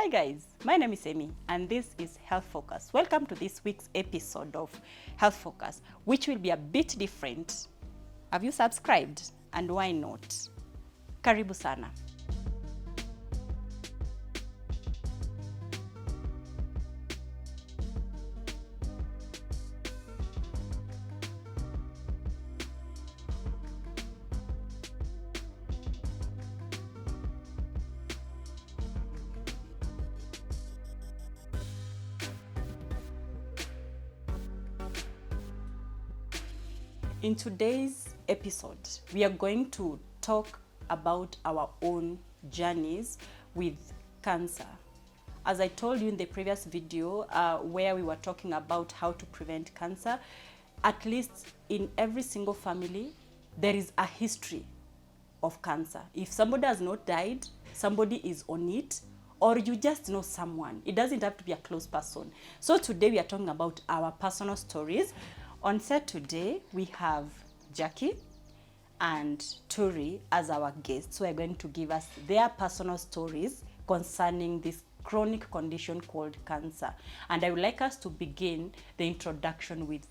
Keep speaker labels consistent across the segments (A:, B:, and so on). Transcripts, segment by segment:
A: Hi guys, my name is Amy and this is Health Focus. Welcome to this week's episode of Health Focus, which will be a bit different. Have you subscribed? And why not? Karibu sana. In today's episode, we are going to talk about our own journeys with cancer. As I told you in the previous video, where we were talking about how to prevent cancer, at least in every single family, there is a history of cancer. If somebody has not died, somebody is on it, or you just know someone. It doesn't have to be a close person. So today we are talking about our personal stories. On set today, we have Jackie and Turi as our guests, who are going to give us their personal stories concerning this chronic condition called cancer. And I would like us to begin the introduction with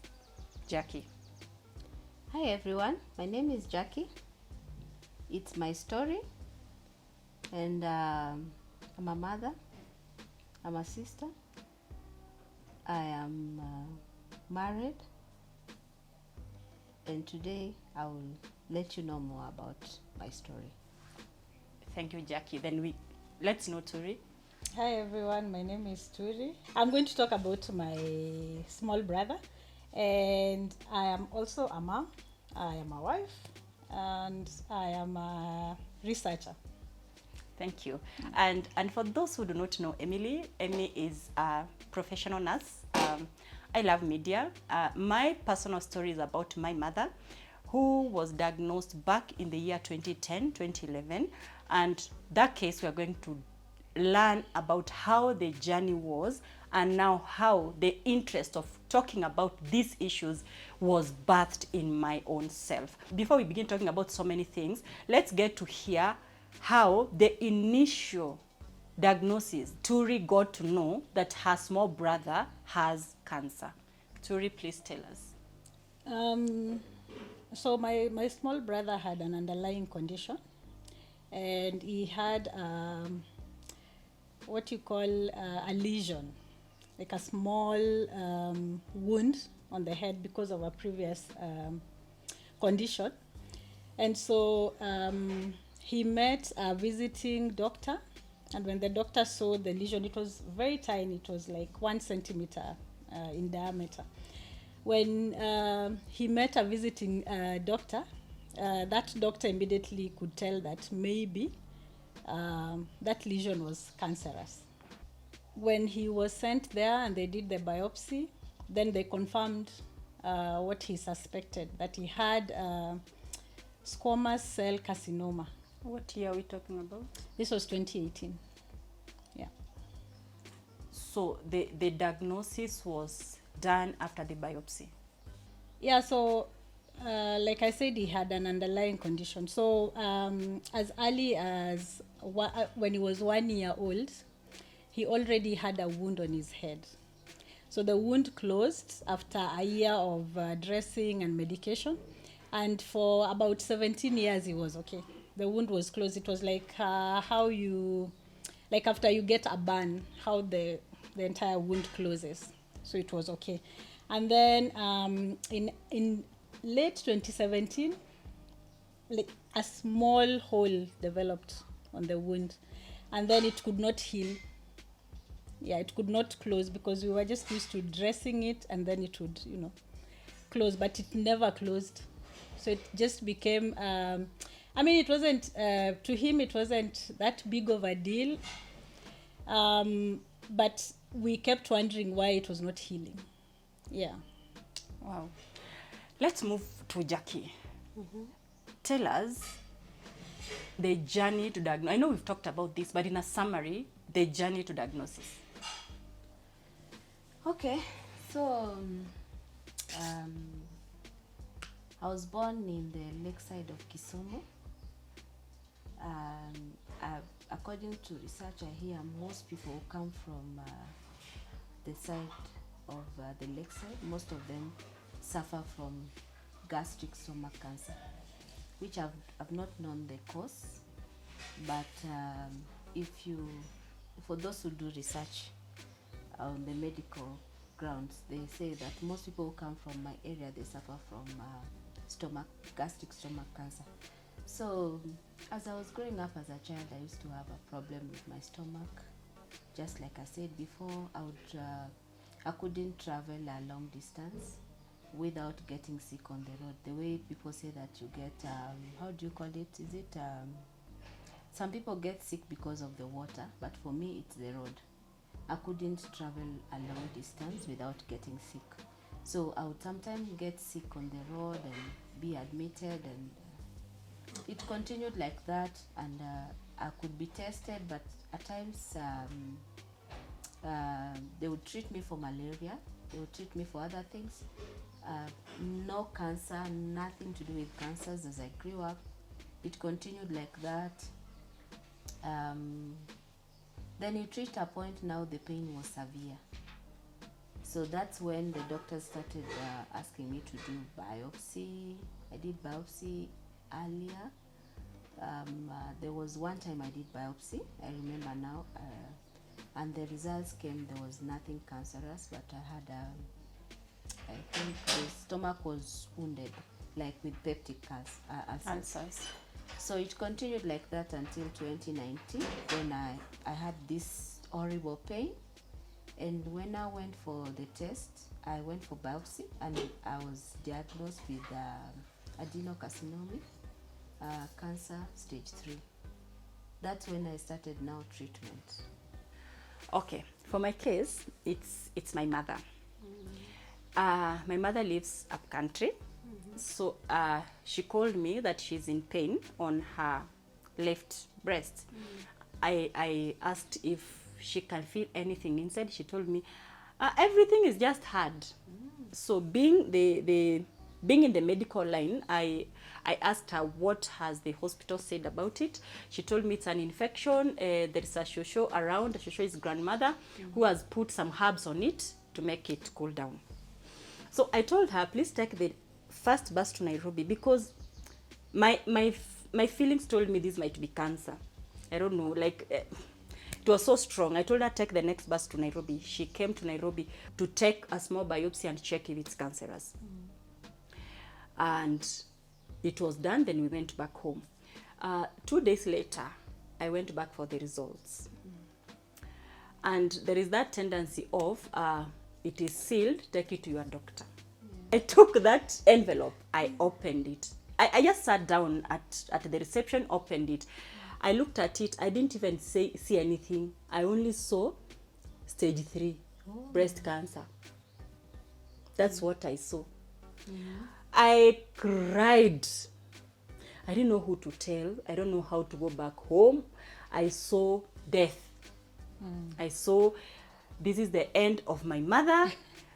A: Jackie.
B: Hi everyone, my name is Jackie. It's my story, and I'm a mother, I'm a sister, I am married, and today I will let you know more about my story.
A: Thank you, Jackie. Then let's know Turi.
C: Hi everyone, my name is Turi. I'm going to talk about my small brother, and I am also a mom, I am a wife, and I am a researcher.
A: Thank you. And for those who do not know Emily, Amy is a professional nurse. I love media. My personal story is about my mother, who was diagnosed back in the year 2010, 2011. And that case, we are going to learn about how the journey was and now how the interest of talking about these issues was birthed in my own self. Before we begin talking about so many things, let's get to hear how the initial diagnosis, Turi got to know that her small brother has cancer. Turi, please tell us.
C: So my small brother had an underlying condition, and he had what you call a lesion, like a small wound on the head because of a previous condition. And so he met a visiting doctor, and when the doctor saw the lesion, it was very tiny. It was like 1 centimeter in diameter. When he met a visiting doctor, that doctor immediately could tell that maybe that lesion was cancerous. When he was sent there and they did the biopsy, then they confirmed what he suspected, that he had squamous cell carcinoma.
A: What year are we talking about?
C: This was 2018. Yeah.
A: So the diagnosis was done after the biopsy?
C: Yeah, so like I said, he had an underlying condition. So as early as when he was 1 year old, he already had a wound on his head. So the wound closed after a year of dressing and medication. And for about 17 years, he was okay. The wound was closed. It was like how you, like after you get a burn, how the entire wound closes. So it was okay. And then in late 2017, like a small hole developed on the wound, and then it could not heal. Yeah, it could not close because we were just used to dressing it and then it would, close, but it never closed. So it just became, it wasn't, to him, it wasn't that big of a deal. But we kept wondering why it was not healing. Yeah.
A: Wow. Let's move to Jackie.
B: Mm-hmm.
A: Tell us the journey to diagnosis. I know we've talked about this, but in a summary, the journey to diagnosis.
B: Okay, so I was born in the lakeside of Kisumu. according to research, I hear most people who come from the side of the lakeside, most of them suffer from gastric stomach cancer, which I've not known the cause, but for those who do research on the medical grounds, they say that most people who come from my area, they suffer from gastric stomach cancer. So as I was growing up as a child, I used to have a problem with my stomach. Just like I said before, I couldn't travel a long distance without getting sick on the road. The way people say that you get, how do you call it? Is it, some people get sick because of the water, but for me it's the road. I couldn't travel a long distance without getting sick. So I would sometimes get sick on the road and be admitted, and it continued like that, and I could be tested, but at times they would treat me for malaria, they would treat me for other things. No cancer, nothing to do with cancers as I grew up. It continued like that. Then it reached a point now the pain was severe. So that's when the doctors started asking me to do biopsy. I did biopsy earlier. There was one time I did biopsy, I remember now, and the results came, there was nothing cancerous, but I had I think the stomach was wounded, like with peptic ulcers. So it continued like that until 2019, when I had this horrible pain. And when I went for the test, I went for biopsy, and I was diagnosed with adenocarcinoma, cancer stage 3. That's when I started now treatment.
A: Okay, for my case, it's my mother. My mother lives up country, so she called me that she's in pain on her left breast. I asked if she can feel anything inside. She told me everything is just hard. So being in the medical line, I asked her what has the hospital said about it. She told me it's an infection. There is a shosho around. The shosho is grandmother who has put some herbs on it to make it cool down. So I told her, please take the first bus to Nairobi, because my feelings told me this might be cancer. I don't know, like it was so strong. I told her, take the next bus to Nairobi. She came to Nairobi to take a small biopsy and check if it's cancerous. And it was done, then we went back home. 2 days later, I went back for the results. And there is that tendency of, it is sealed, take it to your doctor. I took that envelope, I opened it. I just sat down at the reception, opened it. I looked at it, I didn't even see anything. I only saw stage 3, breast cancer. That's what I saw. I cried. I didn't know who to tell. I don't know how to go back home. I saw death. I saw, this is the end of my mother.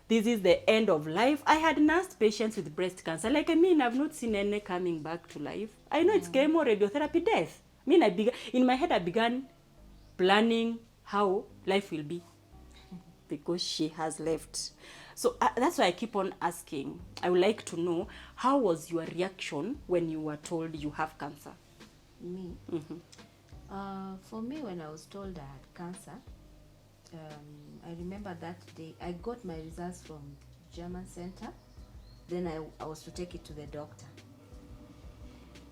A: This is the end of life. I had nursed patients with breast cancer. Like, I mean, I've not seen any coming back to life. I know it's chemo, radiotherapy, death. I mean, in my head, I began planning how life will be, because she has left. So that's why I keep on asking. I would like to know, how was your reaction when you were told you have cancer?
B: Me? For me, when I was told I had cancer, I remember that day I got my results from German Center. Then I was to take it to the doctor.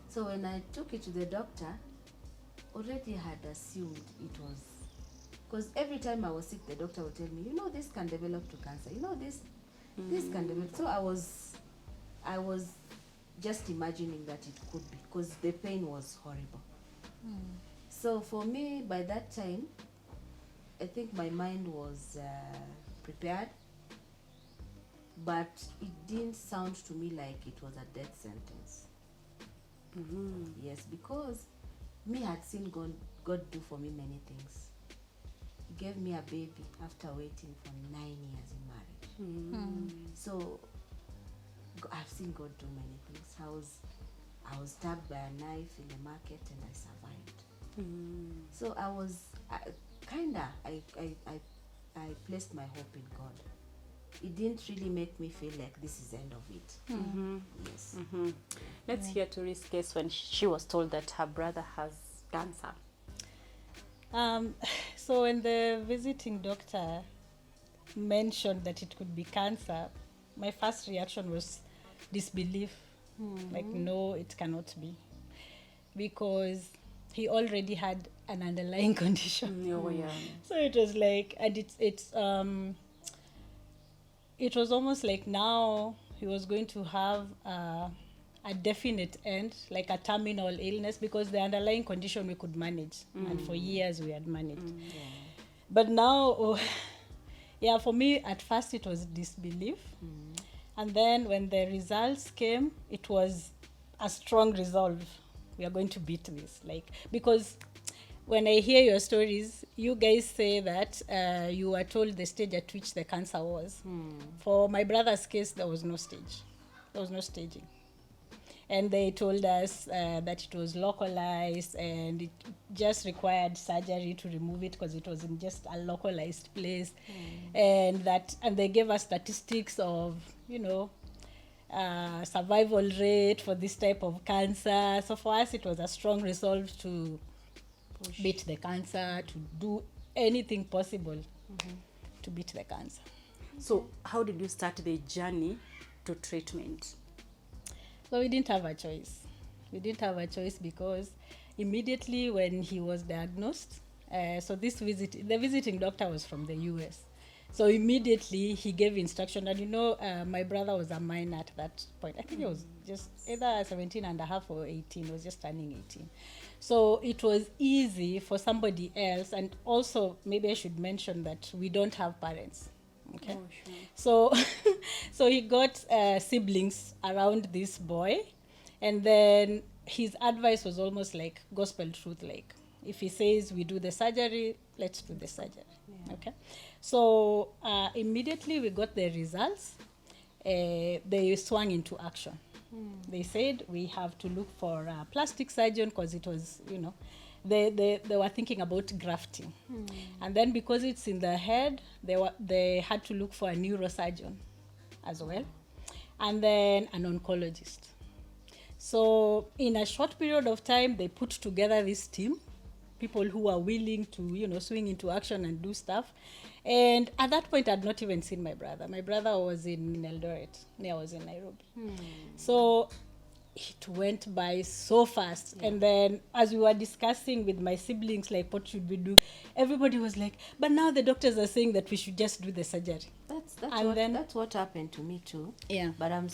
B: So when I took it to the doctor, already had assumed it was, because every time I was sick, the doctor would tell me, you know, this can develop to cancer, you know, this can develop. So I was just imagining that it could be, because the pain was horrible. So for me, by that time, I think my mind was prepared, but it didn't sound to me like it was a death sentence. Yes, because me had seen God do for me many things. He gave me a baby after waiting for 9 years in marriage. So I've seen God do many things. I was stabbed by a knife in the market and I survived. So I was I placed my hope in God. It didn't really make me feel like this is the end of it. Yes.
A: Let's hear Tori's case when she was told that her brother has cancer.
C: So when the visiting doctor mentioned that it could be cancer, my first reaction was disbelief. Like, no, it cannot be, because he already had an underlying condition. So it was like, and it was almost like now he was going to have a definite end, like a terminal illness, because the underlying condition we could manage, and for years we had managed. But now, yeah, for me at first it was disbelief, and then when the results came, it was a strong resolve. We are going to beat this, like, because when I hear your stories, you guys say that you were told the stage at which the cancer was. For my brother's case, there was no stage. There was no staging. And they told us that it was localized and it just required surgery to remove it because it was in just a localized place. And they gave us statistics of, survival rate for this type of cancer. So for us, it was a strong resolve to beat the cancer, to do anything possible to beat the cancer.
A: So how did you start the journey to treatment?
C: So we didn't have a choice. We didn't have a choice because immediately when he was diagnosed, so the visiting doctor was from the US. So immediately he gave instruction, and my brother was a minor at that point. I think he was just either 17 and a half or 18, he was just turning 18. So it was easy for somebody else, and also maybe I should mention that we don't have parents. Okay.
A: Oh, sure.
C: So so he got siblings around this boy, and then his advice was almost like gospel truth, like if he says we do the surgery, let's do the surgery. Okay. So immediately we got the results, they swung into action. They said we have to look for a plastic surgeon because it was, they were thinking about grafting. And then because it's in the head, they had to look for a neurosurgeon as well, and then an oncologist. So in a short period of time, they put together this team, people who are willing to, swing into action and do stuff. And at that point, I'd not even seen my brother. My brother was in Eldoret. I was in Nairobi. So it went by so fast. And then as we were discussing with my siblings, like, what should we do? Everybody was like, but now the doctors are saying that we should just do the surgery.
B: That's what happened to me too.
C: Yeah.
B: But I'm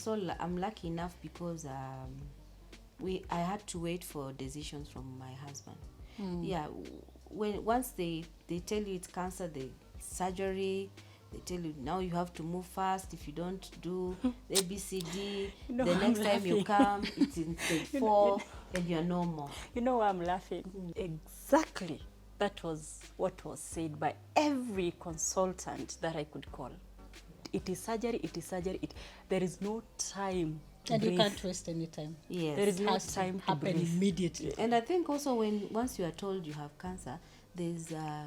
B: lucky enough because I had to wait for decisions from my husband. Yeah, once they tell you it's cancer, the surgery, they tell you now you have to move fast. If you don't do ABCD, the next time you come, it's in stage 4, and you're no more.
A: You know why I'm laughing? Exactly. That was what was said by every consultant that I could call. It is surgery, it is surgery. There is no time to breathe.
C: You can't waste any time.
B: Yes.
A: There is no time to
C: happen
A: breathe.
C: Immediately.
B: And I think also once you are told you have cancer, there's I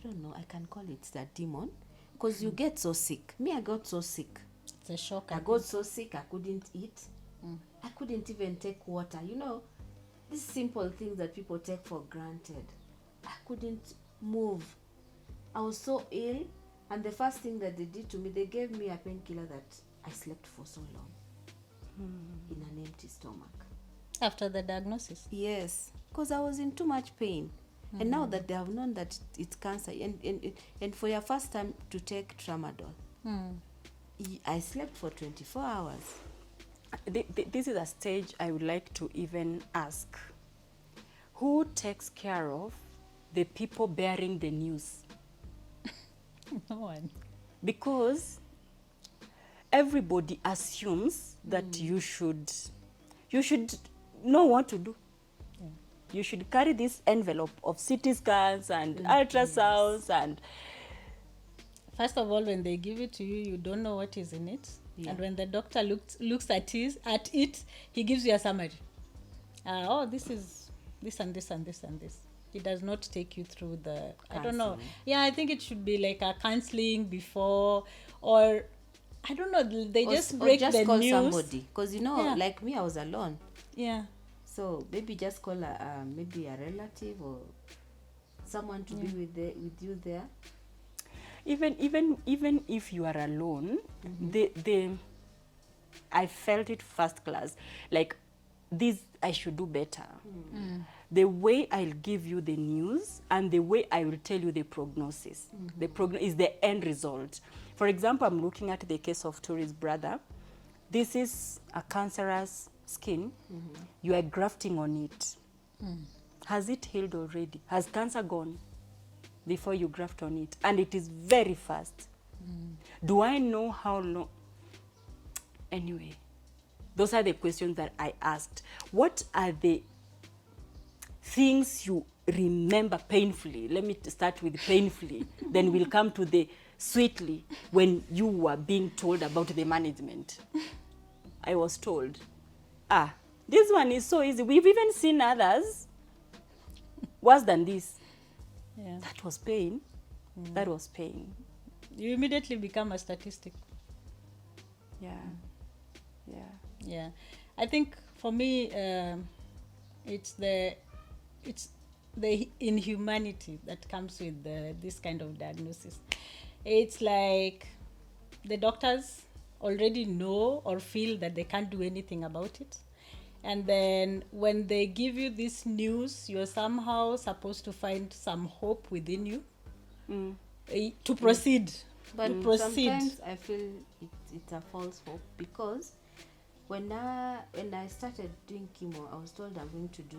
B: don't know, I can call it that demon, because you get so sick. Me, I got so sick.
C: It's a shock.
B: I got so sick I couldn't eat. I couldn't even take water. These simple things that people take for granted. I couldn't move. I was so ill, and the first thing that they did to me, they gave me a painkiller that I slept for so long in an empty stomach.
C: After the diagnosis?
B: Yes, because I was in too much pain. And now that they have known that it's cancer, and for your first time to take tramadol, I slept for 24 hours.
A: This is a stage I would like to even ask. Who takes care of the people bearing the news?
C: No one.
A: Because everybody assumes that you should know what to do. You should carry this envelope of CT scans and ultrasounds and...
C: First of all, when they give it to you, you don't know what is in it. Yeah. And when the doctor looks at it, he gives you a summary. This is this and this and this and this. It does not take you through the, I don't know.
B: Counseling.
C: Yeah, I think it should be like a counseling before, or I don't know, they just break
B: or just
C: the
B: call
C: news.
B: somebody, because
C: Yeah.
B: like me, I was alone.
C: Yeah.
B: So maybe just call maybe a relative or someone to be with you there.
A: Even if you are alone, I felt it first class. Like, this, I should do better. The way I'll give you the news and the way I will tell you the prognosis. The is the end result. For example, I'm looking at the case of Tori's brother. This is a cancerous skin. You are grafting on it. Has it healed already? Has cancer gone before you graft on it? And it is very fast. Do I know how long? Anyway, those are the questions that I asked. What are the things you remember painfully? Let me start with painfully. Then we'll come to the sweetly, when you were being told about the management. I was told, this one is so easy. We've even seen others worse than this.
C: Yeah.
A: That was pain. That was pain.
C: You immediately become a statistic.
A: Yeah. Yeah.
C: Yeah, I think for me, it's the inhumanity that comes with this kind of diagnosis. It's like the doctors already know or feel that they can't do anything about it, and then when they give you this news, you're somehow supposed to find some hope within you to proceed.
B: But
C: to proceed.
B: sometimes I feel it's a false hope, because when I started doing chemo, I was told I'm going to do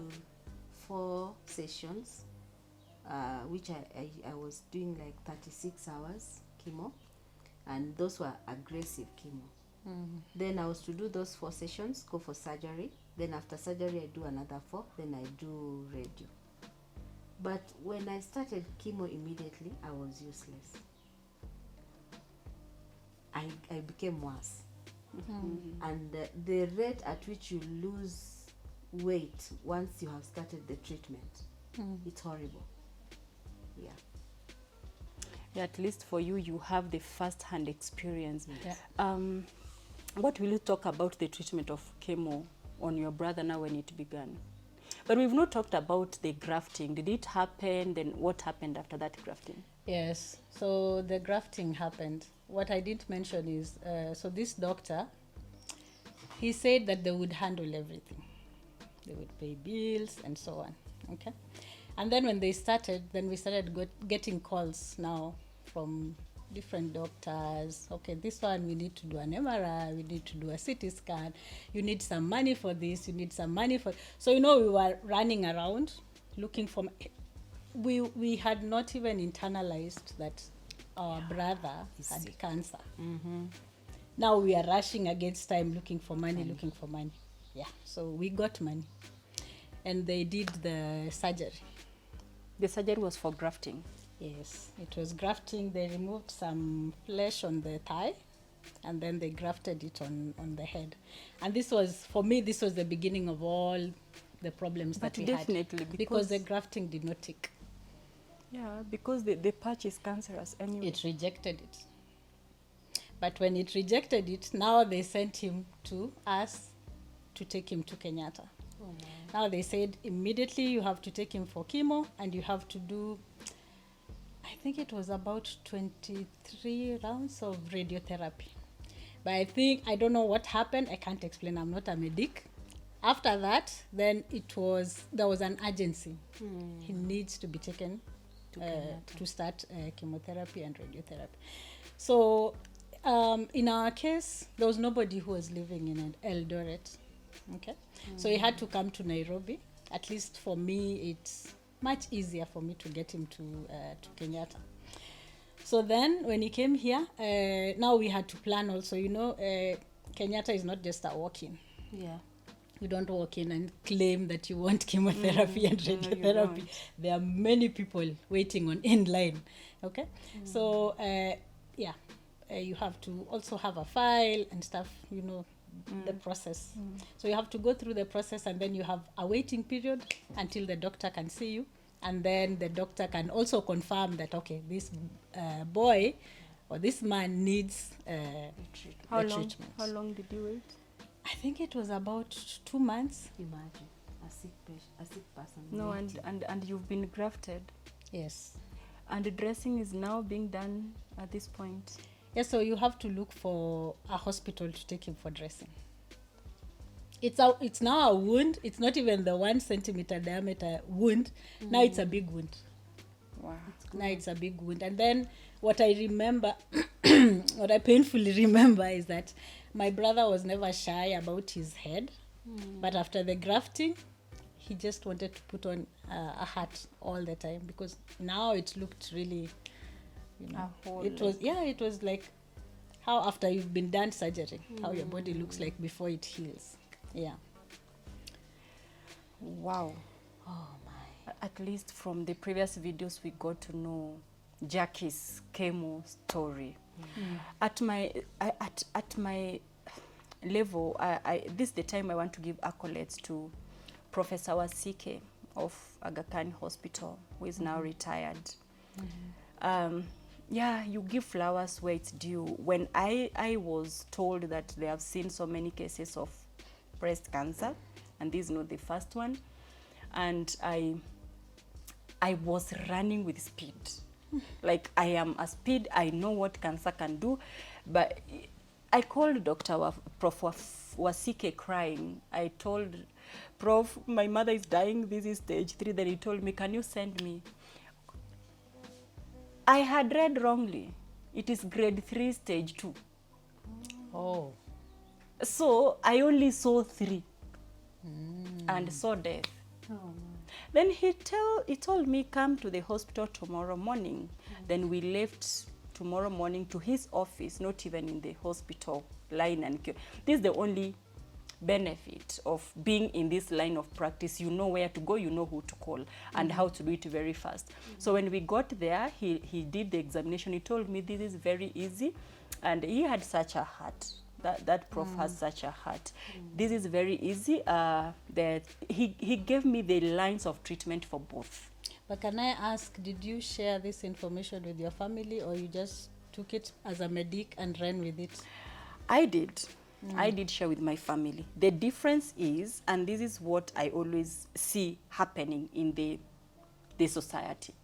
B: 4 sessions, which I was doing like 36 hours chemo, and those were aggressive chemo. Then I was to do those 4 sessions, go for surgery. Then after surgery, I do another 4. Then I do radio. But when I started chemo immediately, I was useless. I became worse. And the rate at which you lose weight once you have started the treatment, it's horrible. Yeah.
A: Yeah, at least for you, you have the first-hand experience.
C: Yeah.
A: What will you talk about the treatment of chemo on your brother now when it began? But we've not talked about the grafting. Did it happen? Then what happened after that grafting?
C: Yes, so the grafting happened. What I didn't mention is, so this doctor, he said that they would handle everything. They would pay bills and so on, okay? And then when they started, then we started getting calls now from different doctors. Okay, this one, we need to do an MRI, we need to do a CT scan, you need some money for this, you need some money for... So, we were running around looking for... We had not even internalized that our brother had
B: sick.
C: cancer. Now we are rushing against time, looking for money. Yeah, so we got money. And they did the surgery.
A: The surgery was for grafting.
C: Yes, it was grafting. They removed some flesh on the thigh, and then they grafted it on the head. And this was, for me, this was the beginning of all the problems
A: But
C: that we
A: definitely,
C: had. Because the grafting did not tick.
A: Yeah, because the patch is cancerous anyway.
C: It rejected it. But when it rejected it, now they sent him to us to take him to Kenyatta.
B: Oh, no.
C: Now they said immediately you have to take him for chemo, and you have to do, I think it was about 23 rounds of radiotherapy. But I don't know what happened. I can't explain. I'm not a medic. After that, then there was an urgency. He needs to be taken to start chemotherapy and radiotherapy. So in our case, there was nobody who was living in Eldoret. Okay, so he had to come to Nairobi. At least for me, it's much easier for me to get him to Kenyatta. So then when he came here, now we had to plan also. Kenyatta is not just a walk-in.
B: Yeah.
C: You don't walk in and claim that you want chemotherapy and radiotherapy. There are many people waiting in line. Okay, so you have to also have a file and stuff. the process. So you have to go through the process, and then you have a waiting period until the doctor can see you, and then the doctor can also confirm that, okay, this boy or this man needs
A: How
C: the
A: long?
C: treatment.
A: How long did you wait?
C: I think it was about 2 months.
B: Imagine a sick person.
A: No,
B: waiting.
A: and you've been grafted,
C: Yes.
A: and the dressing is now being done at this point.
C: Yes, so you have to look for a hospital to take him for dressing. It's now a wound. It's not even the 1 centimeter diameter wound. Now it's a big wound.
A: Wow.
C: Now it's a big wound. And then what I remember, what I painfully remember, is that my brother was never shy about his head. But after the grafting, he just wanted to put on a hat all the time, because now it looked really, you know,
A: A whole
C: it was like how after you've been done surgery, how your body looks like before it heals. Yeah.
A: Wow.
C: Oh my.
A: At least from the previous videos, we got to know Jackie's chemo story. At my level, this is the time I want to give accolades to Professor Wasike of Aga Khan Hospital, who is now retired. Yeah, you give flowers where it's due. When I was told that they have seen so many cases of breast cancer, and this is not the first one, and I was running with speed. Like, I am a speed, I know what cancer can do, but I called Prof. Wasike crying. I told Prof, my mother is dying, this is stage 3. Then he told me, can you send me? I had read wrongly. It is grade 3, stage 2.
C: Oh.
A: So I only saw 3 and saw death.
B: Oh, no.
A: Then he told me, come to the hospital tomorrow morning. Then we left tomorrow morning to his office, not even in the hospital line and queue. This is the only benefit of being in this line of practice. You know where to go, you know who to call, and how to do it very fast. So when we got there, he did the examination. He told me this is very easy, and he had such a heart. That prof has such a heart. This is very easy. That he gave me the lines of treatment for both.
C: But can I ask, did you share this information with your family, or you just took it as a medic and ran with it?
A: I did. I did share with my family. The difference is, and this is what I always see happening in the society.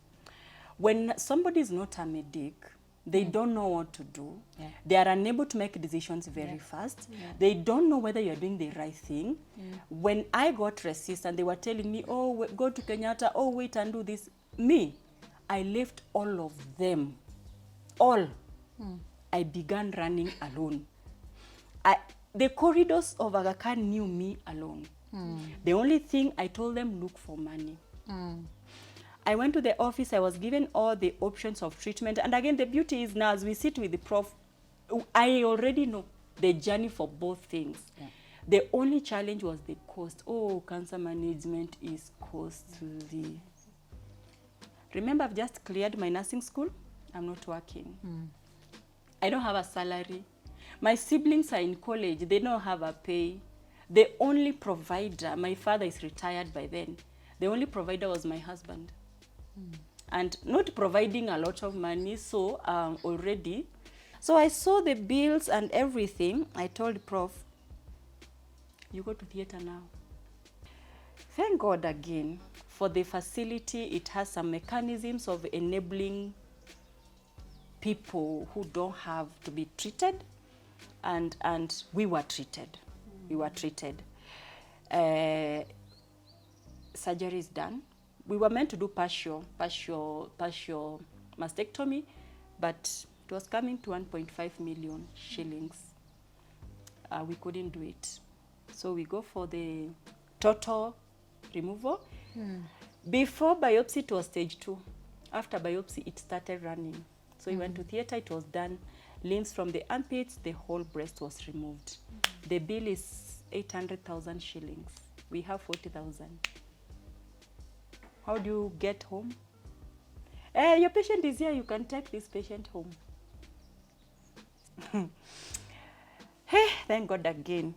A: When somebody is not a medic, they don't know what to do.
C: Yeah.
A: They are unable to make decisions very fast. They don't know whether you're doing the right thing. When I got resist and they were telling me, oh, go to Kenyatta, oh, wait and do this. Me, I left all of them. All. I began running alone. The corridors of Aga Khan knew me alone. The only thing I told them, look for money. I went to the office, I was given all the options of treatment. And again, the beauty is now as we sit with the prof, I already know the journey for both things.
C: Yeah.
A: The only challenge was the cost. Oh, cancer management is costly. Remember, I've just cleared my nursing school. I'm not working. I don't have a salary. My siblings are in college. They don't have a pay. The only provider, my father is retired by then. The only provider was my husband. And not providing a lot of money, so already. So I saw the bills and everything. I told Prof, you go to theater now. Thank God again for the facility. It has some mechanisms of enabling people who don't have to be treated, and we were treated. We were treated. Surgery is done. We were meant to do partial mastectomy, but it was coming to 1.5 million shillings. We couldn't do it. So we go for the total removal. Before biopsy, it was stage 2. After biopsy, it started running. So we went to theater, it was done. Limbs from the armpits, the whole breast was removed. The bill is 800,000 shillings. We have 40,000. How do you get home? Your patient is here, you can take this patient home. Hey, thank God again.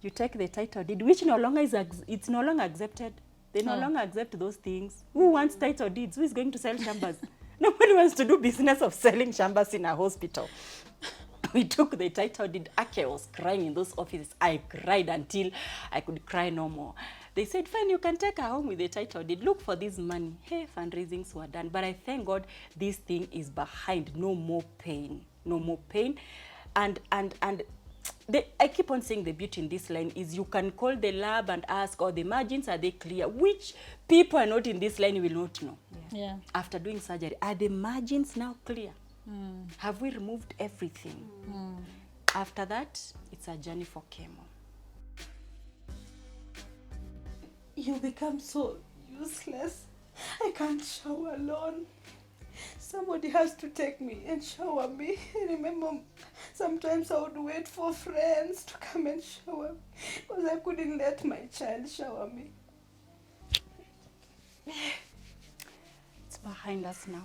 A: You take the title deed, which no longer is it's no longer accepted. They no
C: Oh.
A: longer accept those things. Who wants title deeds? Who is going to sell shambas? Nobody wants to do business of selling shambas in a hospital. We took the title deed. Ake was crying in those offices. I cried until I could cry no more. They said, fine, you can take her home with the title deed. Look for this money. Hey, fundraisings were done. But I thank God this thing is behind. No more pain. No more pain. And I keep on saying the beauty in this line is you can call the lab and ask, oh, the margins, are they clear? Which people are not in this line will not know.
C: Yeah.
A: After doing surgery, are the margins now clear? Have we removed everything? After that, it's a journey for chemo.
D: You become so useless. I can't shower alone. Somebody has to take me and shower me. I remember sometimes I would wait for friends to come and shower me because I couldn't let my child shower me.
A: It's behind us now.